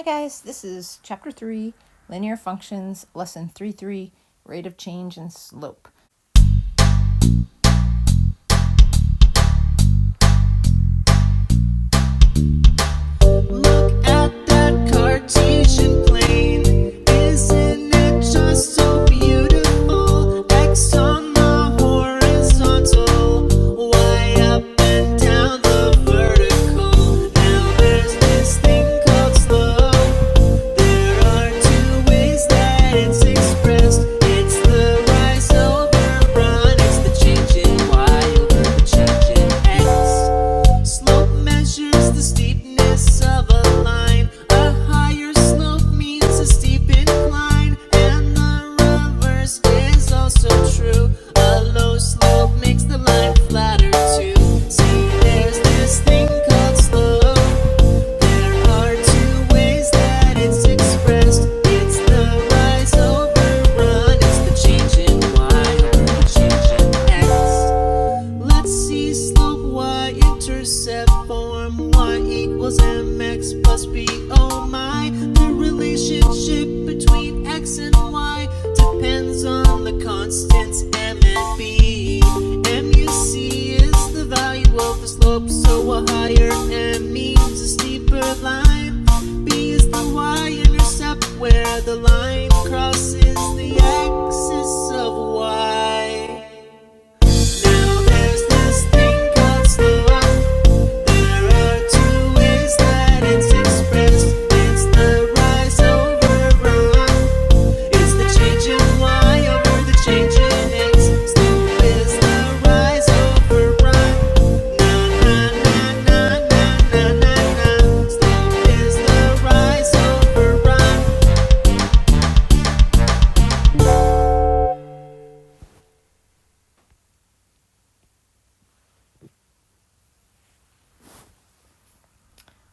Hi guys, this is Chapter 3, Linear Functions, Lesson 3.3, Rate of Change and Slope. Look at that Cartesian plane. Isn't it just so beautiful? X on the horizontal, Y up and down the vertical. Now there's this thing called slope. There are two ways that it's expressed. It's the rise over run. It's the change in Y over the change in X. Slope measures the steepness of a line. A higher slope means a steep incline, and the reverse is also true. A low slope makes the line flatter too. See, there's this thing called slope. There are two ways that it's expressed. It's the rise over run. It's the change in Y over the change in X. Let's see slope y-intercept form. Y equals mx plus b. Oh my, the relationship between x and y depends on the constants m and b. M you see is the value of the slope, so a higher m means a steeper line. B is the y-intercept where the line crosses the axis of y. Now there's this thing called slope. There are two ways that it's expressed. It's the rise over run. It's the change in y over the change in x. Slope is the rise over run. Na na na na na na na na. Slope is the rise over run.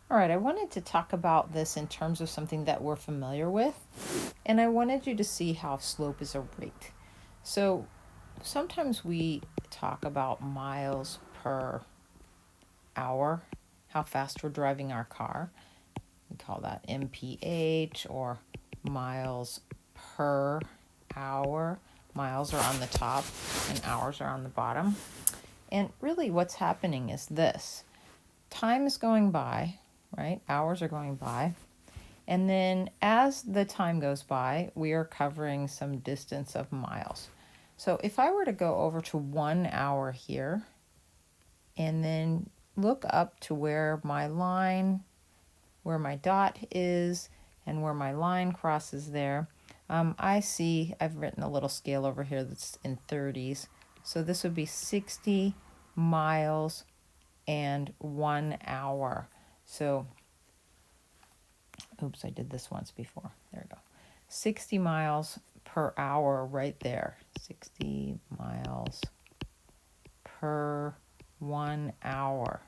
All right, I wanted to talk about this in terms of something that we're familiar with, and I wanted you to see how slope is a rate. So sometimes we talk about miles per hour, how fast we're driving our car. We call that mph, or miles per hour. Miles are on the top and hours are on the bottom. And really what's happening is this. Time is going by, right? Hours are going by. And then as the time goes by, we are covering some distance of miles. So if I were to go over to 1 hour here and then look up to where my line, where my dot is, and where my line crosses there, I see I've written a little scale over here that's in 30s. So this would be 60 miles and 1 hour. So, oops, I did this once before. There we go. 60 miles per hour right there. 60 miles per 1 hour.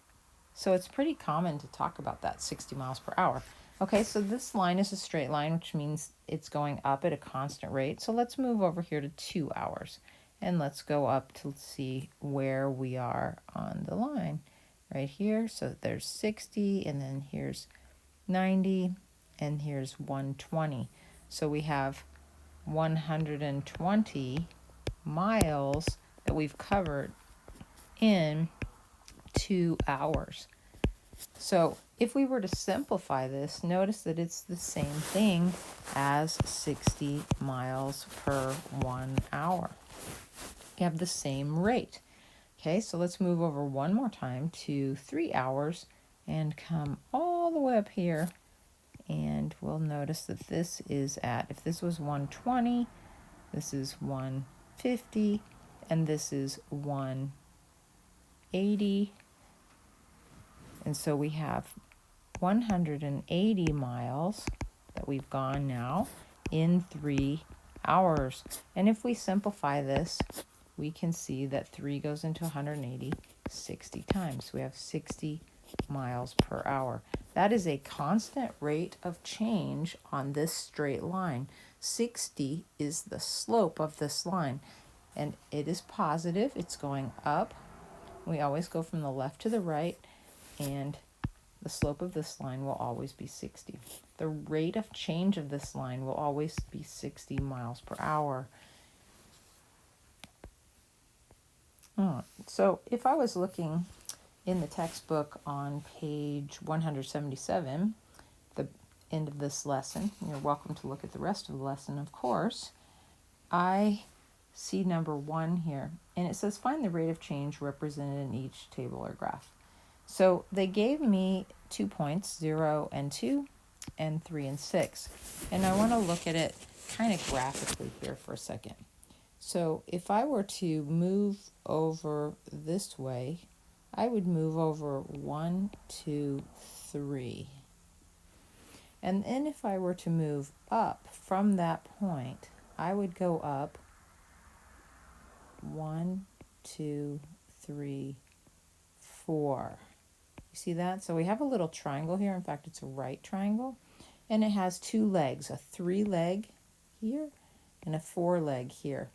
So it's pretty common to talk about that, 60 miles per hour. Okay, so this line is a straight line, which means it's going up at a constant rate. So let's move over here to 2 hours. And let's go up to see where we are on the line. Right here, so there's 60, and then here's 90, and here's 120. So we have 120 miles that we've covered in 2 hours. So if we were to simplify this, notice that it's the same thing as 60 miles per 1 hour. You have the same rate. Okay, so let's move over one more time to 3 hours and come all the way up here. And we'll notice that this is at, if this was 120, this is 150, and this is 180. And so we have 180 miles that we've gone now in 3 hours. And if we simplify this, we can see that 3 goes into 180 60 times. We have 60 miles per hour. That is a constant rate of change on this straight line. 60 is the slope of this line, and it is positive. It's going up. We always go from the left to the right, and the slope of this line will always be 60. The rate of change of this line will always be 60 miles per hour. So if I was looking in the textbook on page 177, the end of this lesson, you're welcome to look at the rest of the lesson, of course, I see number 1 here, and it says find the rate of change represented in each table or graph. So they gave me 2 points, 0 and 2, and 3 and 6. And I want to look at it kind of graphically here for a second. So if I were to move over this way, I would move over 1, 2, 3. And then if I were to move up from that point, I would go up 1, 2, 3, 4. You see that? So we have a little triangle here. In fact, it's a right triangle. And it has 2 legs, a 3 leg here and a 4 leg here.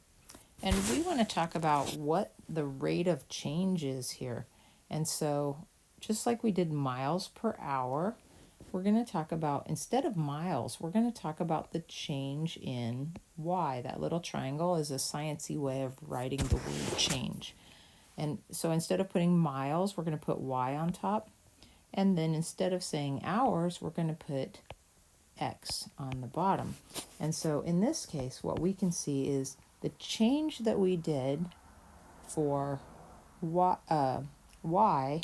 And we want to talk about what the rate of change is here. And so just like we did miles per hour, we're going to talk about, instead of miles, we're going to talk about the change in y. That little triangle is a sciencey way of writing the word change. And so instead of putting miles, we're going to put y on top. And then instead of saying hours, we're going to put x on the bottom. And so in this case, what we can see is the change that we did for y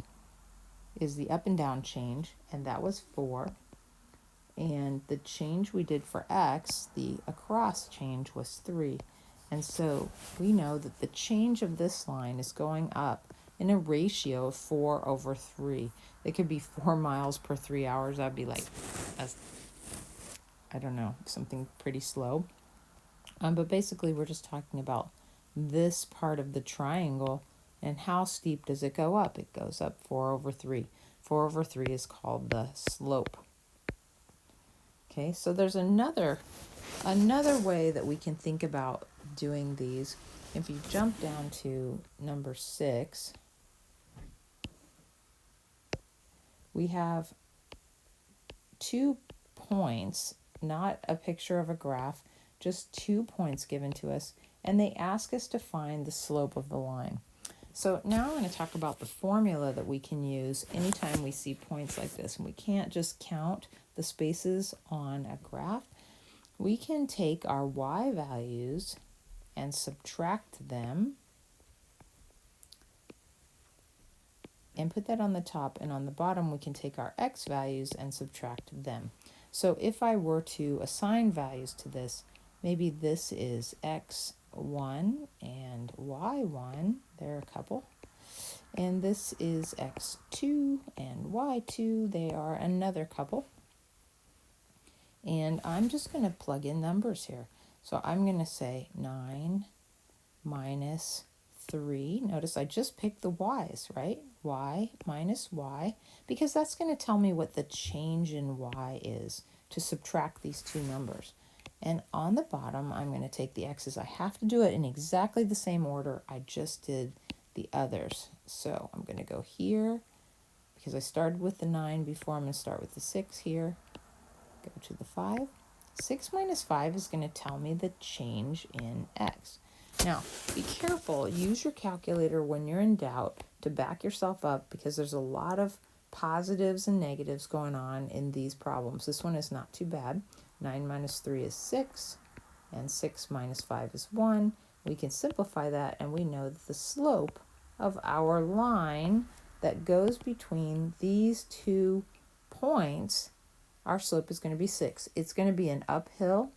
is the up and down change, and that was 4. And the change we did for x, the across change, was 3. And so we know that the change of this line is going up in a ratio of 4 over 3. It could be 4 miles per 3 hours. That'd be like, I don't know, something pretty slow. But basically, we're just talking about this part of the triangle and how steep does it go up. It goes up 4 over 3. 4 over 3 is called the slope. Okay, so there's another way that we can think about doing these. If you jump down to number 6, we have 2 points, not a picture of a graph, just 2 points given to us, and they ask us to find the slope of the line. So now I'm going to talk about the formula that we can use anytime we see points like this. And we can't just count the spaces on a graph. We can take our y values and subtract them and put that on the top, and on the bottom we can take our x values and subtract them. So if I were to assign values to this, maybe this is x1 and y1, they're a couple, and this is x2 and y2, they are another couple. And I'm just going to plug in numbers here. So I'm going to say 9 minus 3. Notice I just picked the y's, right? Y minus y, because that's going to tell me what the change in y is to subtract these 2 numbers. And on the bottom, I'm going to take the x's. I have to do it in exactly the same order I just did the others. So I'm going to go here, because I started with the 9 before, I'm going to start with the 6 here. Go to the 5. 6 minus 5 is going to tell me the change in x. Now, be careful. Use your calculator when you're in doubt to back yourself up, because there's a lot of positives and negatives going on in these problems. This one is not too bad. 9 minus 3 is 6, and 6 minus 5 is 1. We can simplify that, and we know that the slope of our line that goes between these 2 points, our slope is going to be 6. It's going to be an uphill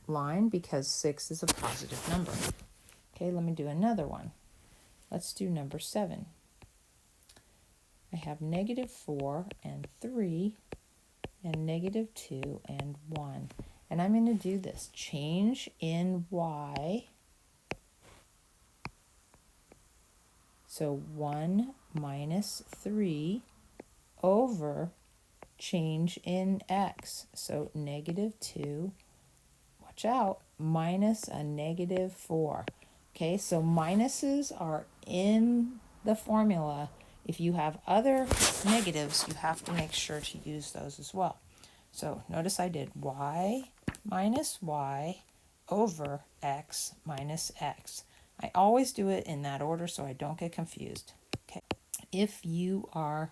line because 6 is a positive number. Okay, let me do another one. Let's do number 7. I have negative 4 and 3 and negative 2 and 1. And I'm going to do this. Change in y. So 1 minus 3 over change in x. So negative 2, watch out, minus a negative 4. Okay, so minuses are in the formula if you have other negatives, you have to make sure to use those as well. So notice I did y minus y over x minus x. I always do it in that order so I don't get confused. Okay. If you are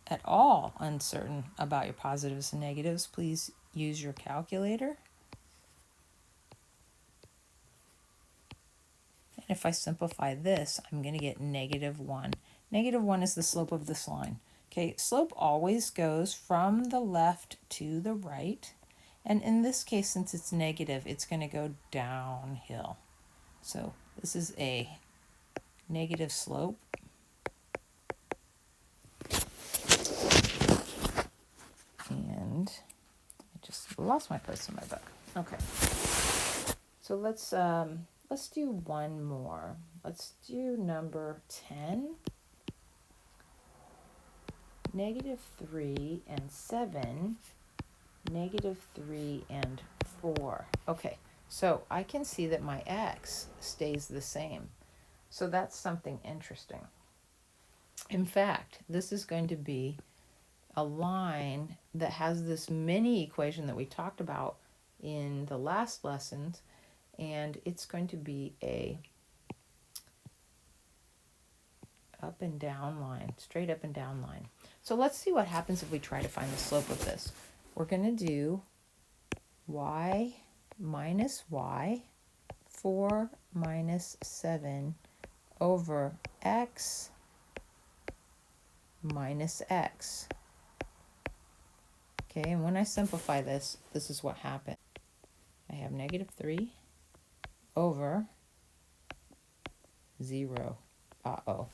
at all uncertain about your positives and negatives, please use your calculator. And if I simplify this, I'm going to get -1. -1 is the slope of this line. Okay, slope always goes from the left to the right. And in this case, since it's negative, it's going to go downhill. So this is a negative slope. And I just lost my place in my book. Okay. So let's do one more. Let's do number 10. -3 and 7, -3 and 4. Okay, so I can see that my x stays the same. So that's something interesting. In fact, this is going to be a line that has this mini equation that we talked about in the last lessons, and it's going to be a up and down line, straight up and down line. So let's see what happens if we try to find the slope of this. We're going to do y minus y, 4 minus 7 over x minus x. Okay, and when I simplify this, this is what happens. I have -3 over 0. Uh-oh.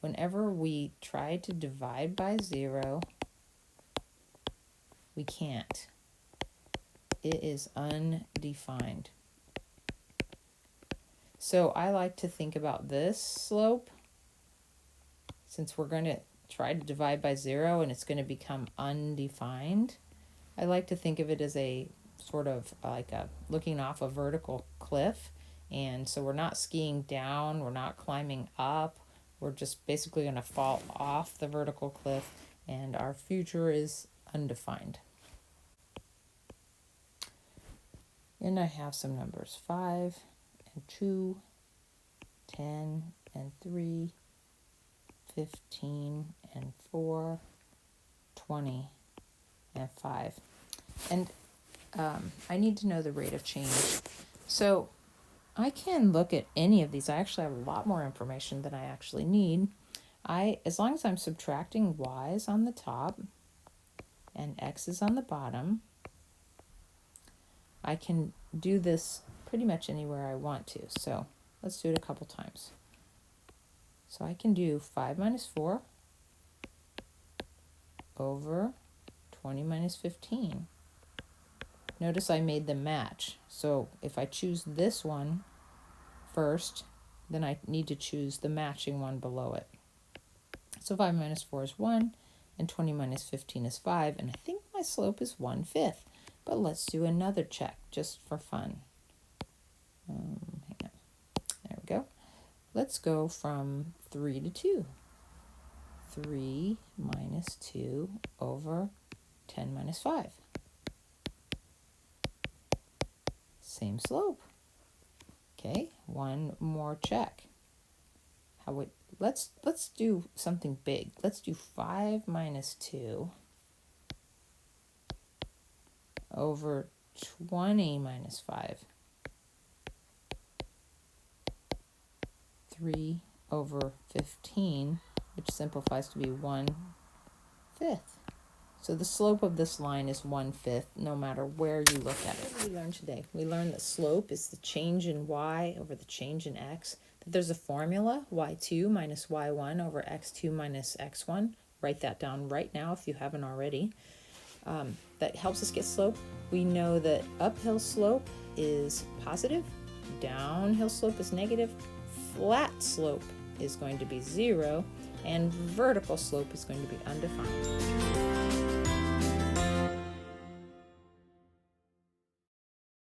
Whenever we try to divide by 0, we can't. It is undefined. So I like to think about this slope, since we're going to try to divide by 0 and it's going to become undefined. I like to think of it as a sort of like a looking off a vertical cliff. And so we're not skiing down, we're not climbing up. We're just basically going to fall off the vertical cliff, and our future is undefined. And I have some numbers: 5 and 2, 10 and 3, 15 and 4, 20 and 5. And I need to know the rate of change. So I can look at any of these. I actually have a lot more information than I actually need. As long as I'm subtracting y's on the top and x's on the bottom, I can do this pretty much anywhere I want to. So let's do it a couple times. So I can do 5 minus 4 over 20 minus 15. Notice I made them match. So if I choose this one first, then I need to choose the matching one below it. So 5 minus 4 is 1, and 20 minus 15 is 5, and I think my slope is 1/5. But let's do another check just for fun. Hang on. There we go. Let's go from 3 to 2. 3 minus 2 over 10 minus 5. Same slope. Okay, one more check. Let's do something big. Let's do 5 minus 2 over 20 minus 5. 3 over 15, which simplifies to be 1/5. So the slope of this line is 1/5, no matter where you look at it. What did we learn today? We learned that slope is the change in y over the change in x. That there's a formula, y2 minus y1 over x2 minus x1. Write that down right now if you haven't already. That helps us get slope. We know that uphill slope is positive, downhill slope is negative, flat slope is going to be 0, and vertical slope is going to be undefined.